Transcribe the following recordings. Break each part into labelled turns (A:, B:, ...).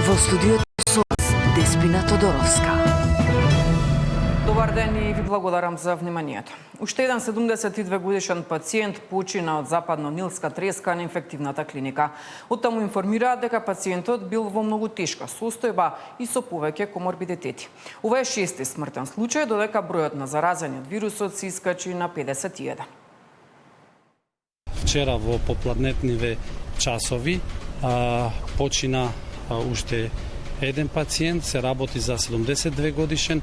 A: Во студиото со Деспина Тодоровска.
B: Добар ден и ви благодарам за вниманието. Уште еден 72 годишен пациент почина од западно-нилска треска на инфективната клиника. Оттаму информираат дека пациентот бил во многу тешка состојба и со повеќе коморбидитети. Ова е 6-ти смртен случај, додека бројот на заразени од вирусот се искачи на 51.
C: Вчера во попладнетниве часови почина уште еден пациент, се работи за 72 годишен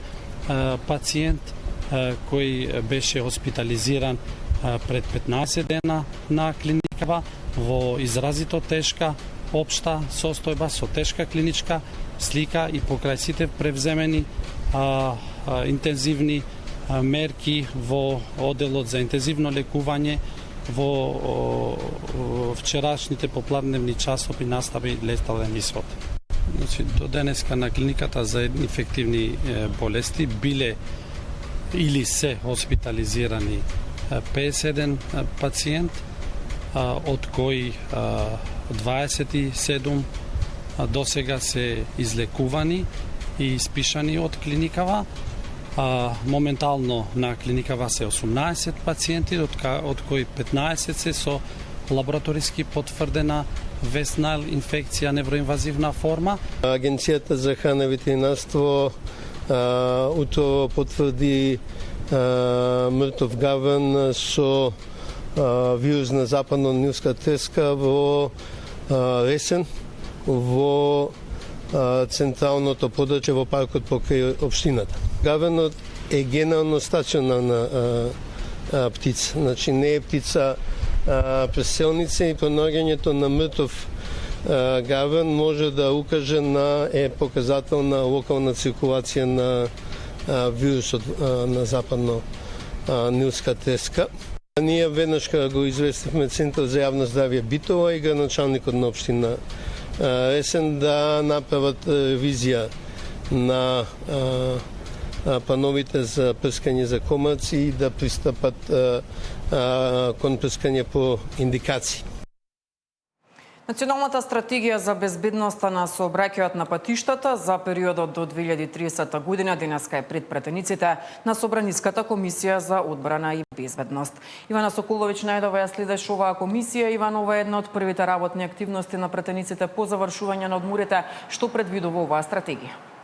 C: пациент кој беше хоспитализиран пред 15 дена на клиникава во изразито тешка општа состојба со тешка клиничка слика и покрај сите превземени интензивни мерки во одделот за интензивно лекување. Во вчерашните попладневни часови настави летален исход. Значи, до денеска на клиниката за инфективни болести биле или се хоспитализирани 51 пациент, од кои 27 досега се излекувани и испишани од клиникава. Моментално на клиникава се 18 пациенти, од кои 15 се со лабораториски потврдена веснал инфекција невроинвазивна форма.
D: Агенцијата за храна и ветеринарство утро потврди мртов гаван со вирус на западно-нилска треска во Ресен, во централното подрачје во паркот покрај општината. Гаванот е генерално стационарна птица, значи не е птица преселница и пронаѓањето на мртов гаван може да укаже на показател на локална циркулација на вирусот на западно-нилска треска. Ние веднаш кога го известивме Центар за јавно здравје Битола и градоначалникот на општина Ресен да направат ревизија на плановите за прскање за комарци и да пристапат кон прскање по индикации.
B: Националната стратегија за безбедноста на сообраќајот на патиштата за периодот до 2030 година денеска е пред пратениците на Собраниската комисија за одбрана и безбедност. Ивана Соколович најдова ја следеше оваа комисија. Иван, ова е една од првите работни активности на пратениците по завршување на одморите. Што предвидува оваа стратегија?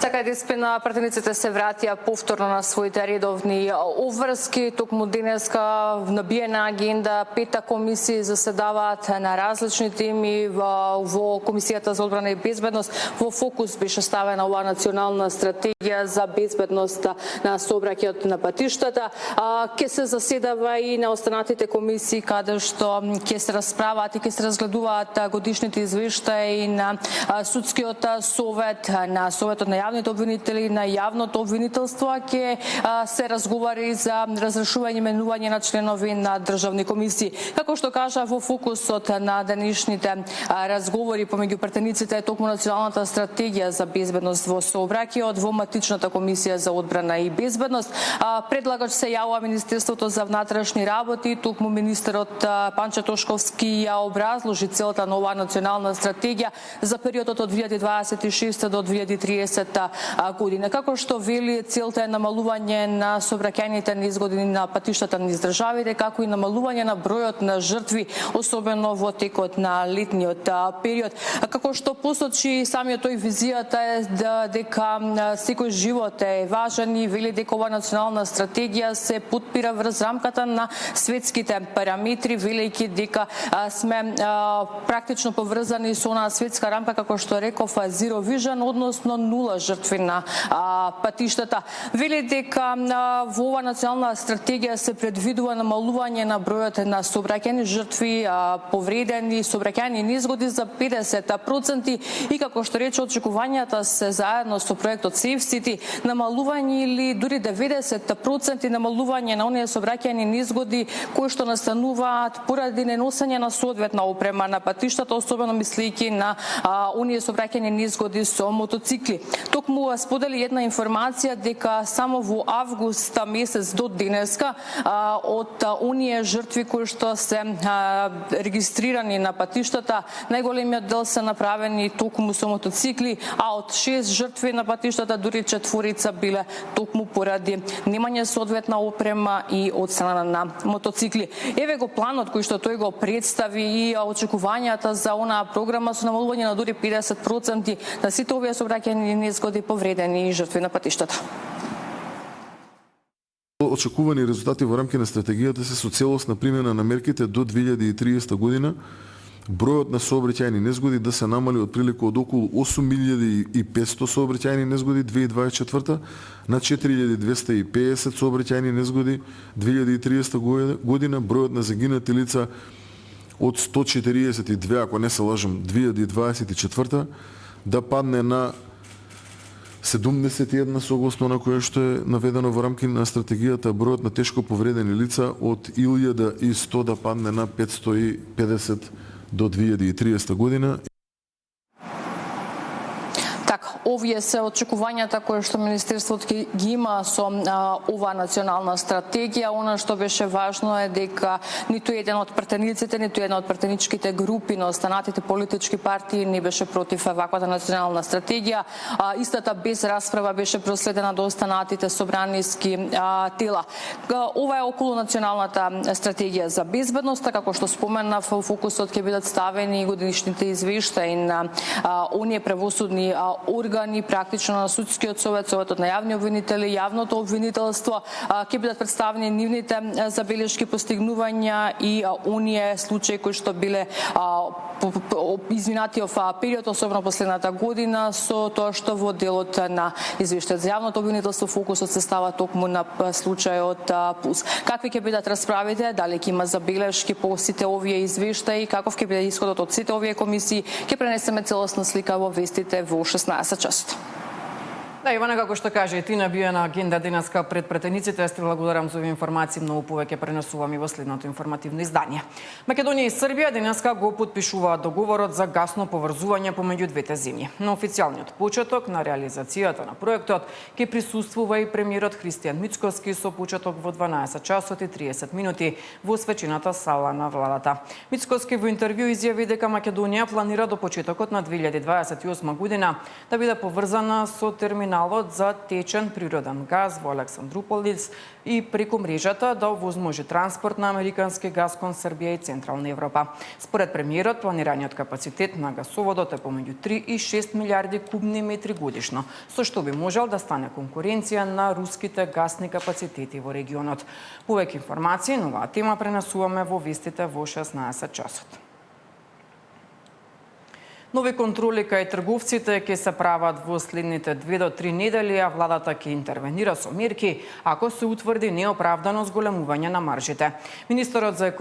E: Така Деспина, пратениците се вратија повторно на своите редовни обврски. Токму денеска набиена агенда, 5 комисии заседаваат на различни теми во Комисијата за одбрана и безбедност. Во фокус беше ставена оваа национална стратегија за безбедност на сообраќајот на патиштата. Ке се заседава и на останатите комисии каде што ќе се расправаат и ќе се разгледуваат годишните извештаи на судскиот совет, на советот на јавните обвинители, на јавното обвинителство, ќе се разговари за разрешување и менување на членови на државни комисии. Како што кажа, во фокусот на денешните разговори помеѓу пратениците е токму националната стратегија за безбедност во сообраќајот во матичната комисија за одбрана и безбедност. Предлагач се јавува Министерството за внатрешни работи, токму министерот Панче Тошковски ја образложи целта на оваа национална стратегија за периодот од 2026 до 2030 година. Како што вели, целта е намалување на сообраќајните незгоди на патиштата низ државите, како и намалување на бројот на жртви, особено во текот на летниот период. Како што посочи самиот тој визијата е дека секој живот е важен и вели дека ова национална стратегија се потпира врз рамката на светските параметри, велејќи дека сме практично поврзани со онаа светска рамка, како што реков, Zero Vision, односно нула жртви на патиштата. Вели дека во ова национална стратегија се предвидува намалување на бројот на сообраќајни жртви, повредени, сообраќајни незгоди за 50% и како што рече, очекувањата се заедно со проектот Safe City намалување или дури 90% намалување на оние сообраќајни незгоди кои што настануваат поради неносење на соодветна опрема на патиштата, особено мислејќи на оние сообраќајни незгоди со мотоцикли. Токму сподели една информација дека само во август месец до денеска од оние жртви кои што се регистрирани на патиштата, најголемиот дел се направени токму со мотоцикли, а од 6 жртви на патиштата дури 4 биле токму поради немање соодветна опрема и од страна на мотоцикли. Еве го планот кој што тој го представи и очекувањата за онаа програма со намалување на дури 50% на сите овие сообраќајни незгоди, повредени и жртви на патиштата.
F: Очекувани резултати во рамки на стратегијата се со целосна примена на мерките до 2030 година, бројот на сообраќајни незгоди да се намали од прилика од околу 8500 сообраќајни незгоди 2024 на 4250 сообраќајни незгоди 2030 година, бројот на загинати лица од 142, ако не се лажам, 2024 да падне на 71 согласно на кое што е наведено во рамки на стратегијата, бројот на тешко повредени лица од 1100 да падне на 550 до 2030 година.
E: Овие се очекувањата кои што Министерството ги има со оваа национална стратегија. Она што беше важно е дека ниту еден од пратениците, ниту една од пратеничките групи на останатите политички партии не беше против ваквата национална стратегија. Истата без расправа беше проследена до останатите собраниски тела. Ова е околу националната стратегија за безбедност, како што споменав, во фокусот ќе бидат ставени годишните извештаи на оние правосудни органи, практично на судскиот совет, советот на јавни обвинители, јавното обвинителство, ќе бидат представени нивните забелешки, постигнувања и оние случаи кои што биле изминатиот период, особено последната година, со тоа што во делот на извештајот за јавното обвинителство фокусот се става токму на случајот Пулс. Какви ќе бидат расправите, дали ќе има забелешки по сите овие извештаи, каков ќе биде исходот од сите овие комисии, ќе пренесеме целосна слика во вестите во 16 часот.
B: Да, Ивана, како што каже и ти, набија на агенда денеска пред претениците. Јас ти благодарам за овие информации, многу повеќе пренесувам и во следното информативно издание. Македонија и Србија денеска го потпишуваат договорот за гасно поврзување помеѓу двете земји. На официјалниот почеток на реализацијата на проектот ќе присуствува и премиерот Христијан Мицкоски со почеток во 12 часот и 30 минути во свечената сала на владата. Мицкоски во интервју изјави дека Македонија планира до почетокот на 2028 година да биде поврзана со терминалот за течен природен газ во Александруполис и преку мрежата да овозможи транспорт на американски газ кон Србија и Централна Европа. Според премиерот, планираниот капацитет на гасоводот е помеѓу 3 и 6 милиарди кубни метри годишно, со што би можел да стане конкуренција на руските гасни капацитети во регионот. Повеќе информации на оваа тема пренесуваме во вестите во 16 часот. Нови контроли кај трговците ќе се прават во следните 2 до 3 недели, а владата ќе интервенира со мерки ако се утврди неоправдано зголемување на маржите. Министерот за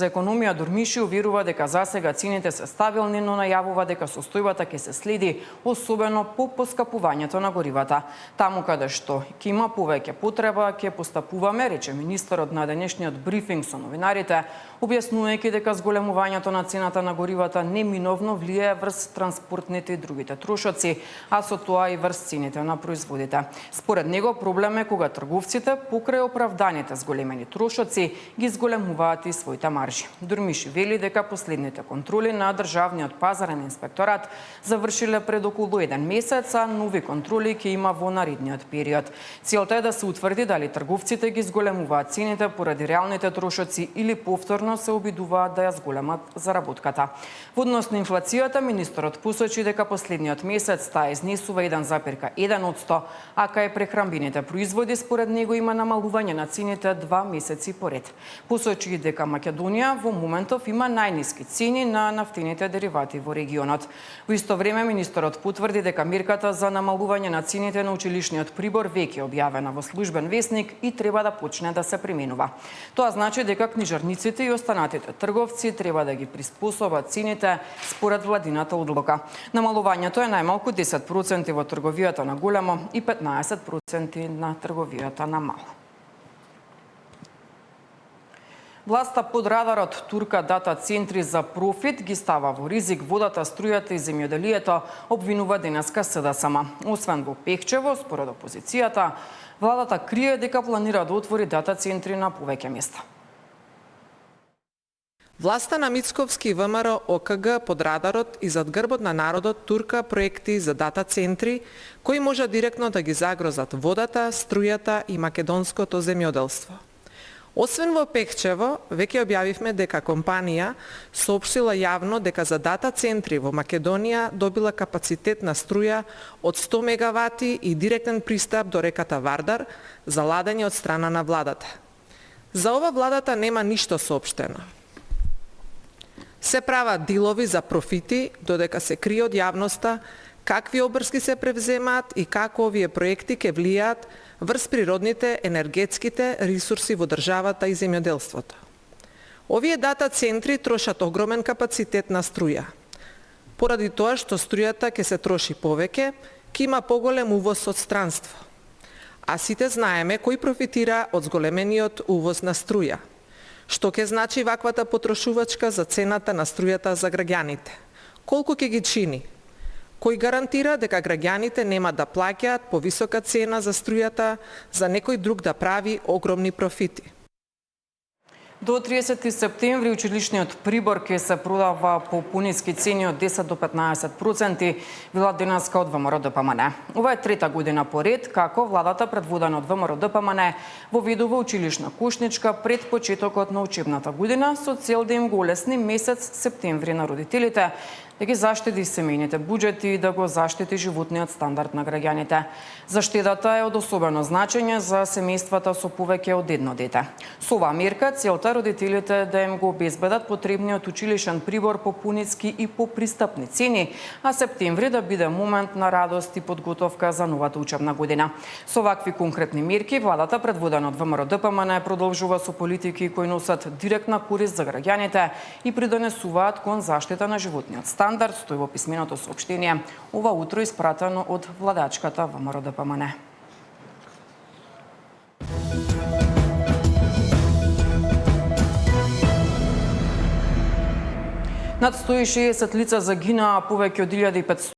B: економија Дурмиши уверува дека засега цените се стабилни, но најавува дека состојбата ќе се следи, особено по поскапувањето на горивата. Таму каде што ќе има повеќе потреба, ќе постапуваме, рече министерот на денешниот брифинг со новинарите, објаснувајќи дека зголемувањето на цената на горивата неминовно влијае врз транспортните и другите трошоци, а со тоа и врз цените на производите. Според него проблем е кога трговците покрај оправданите зголемени трошоци ги зголемуваат и своите маржи. Дурмиши вели дека последните контроли на Државниот пазарен инспекторат завршиле пред околу 1 месец, а нови контроли ќе има во наредниот период. Целта е да се утврди дали трговците ги зголемуваат цените поради реалните трошоци или повторно се обидуваат да ја зголемат заработката. Во однос на инфлацијата, министерот посочи дека последниот месец таа изнесува 1,1%, а кај прехранбените производи според него има намалување на цените 2 месеци поред. Посочи дека Македонија во моментов има најниски цени на нафтените деривати во регионот. Во исто време министерот потврди дека мерката за намалување на цените на училишниот прибор веќе објавена во службен весник и треба да почне да се применува. Тоа значи дека книжарниците и останатите трговци треба да ги приспособат цените според владината одлука. Намалувањето е најмалку 10% во трговијата на големо и 15% на трговијата на мало. Власта под радарот турка дата центри за профит ги става во ризик водата, струјата и земјоделието, обвинува денеска СДСМ. Освен во Пехчево, според опозицијата, владата крие дека планира да отвори дата центри на повеќе места.
G: Власта на Мицковски и ВМРО ОКГ под радарот и зад грбот на народот турка проекти за дата центри кои може директно да ги загрозат водата, струјата и македонското земјоделство. Освен во Пехчево, веќе објавивме дека компанија соопштила јавно дека за дата центри во Македонија добила капацитет на струја од 100 мегавати и директен пристап до реката Вардар за ладење од страна на владата. За ова владата нема ништо соопштено. Се прават дилови за профити, додека се крие од јавноста какви обврски се превземаат и како овие проекти ќе влијаат врз природните енергетските ресурси во државата и земјоделството. Овие дата центри трошат огромен капацитет на струја. Поради тоа што струјата ќе се троши повеќе, ќе има поголем увоз од странство. А сите знаеме кој профитира од зголемениот увоз на струја. Што ќе значи ваквата потрошувачка за цената на струјата за граѓаните? Колку ќе ги чини? Кој гарантира дека граѓаните нема да плаќаат повисока цена за струјата, за некој друг да прави огромни профити?
B: До 30 септември училишниот прибор ќе се продава по пониски цени од 10 до 15%, вела денеска од ВМРО-ДПМН. Ова е трета година поред како владата предводена од ВМРО-ДПМН воведува училишна кошничка пред почетокот на учебната година со цел да им го олесни месец септември на родителите, да ги заштеди семејните буџети и да го заштити животниот стандард на граѓаните. Заштедата е од особено значење за семејствата со повеќе од едно дете. Со оваа мерка целта родителите да им го обезбедат потребниот училишен прибор по пониски и по пристапни цени, а септември да биде момент на радост и подготовка за новата учебна година. Со вакви конкретни мерки владата предводена од ВМРО-ДПМН продолжува со политики кои носат директна корист за граѓаните и придонесуваат кон заштита на животниот стандард, стои во писменото соопштение ова утро испратено од владачката ВМРО-ДПМН. Над 160 лица загинаа, повеќе од 1500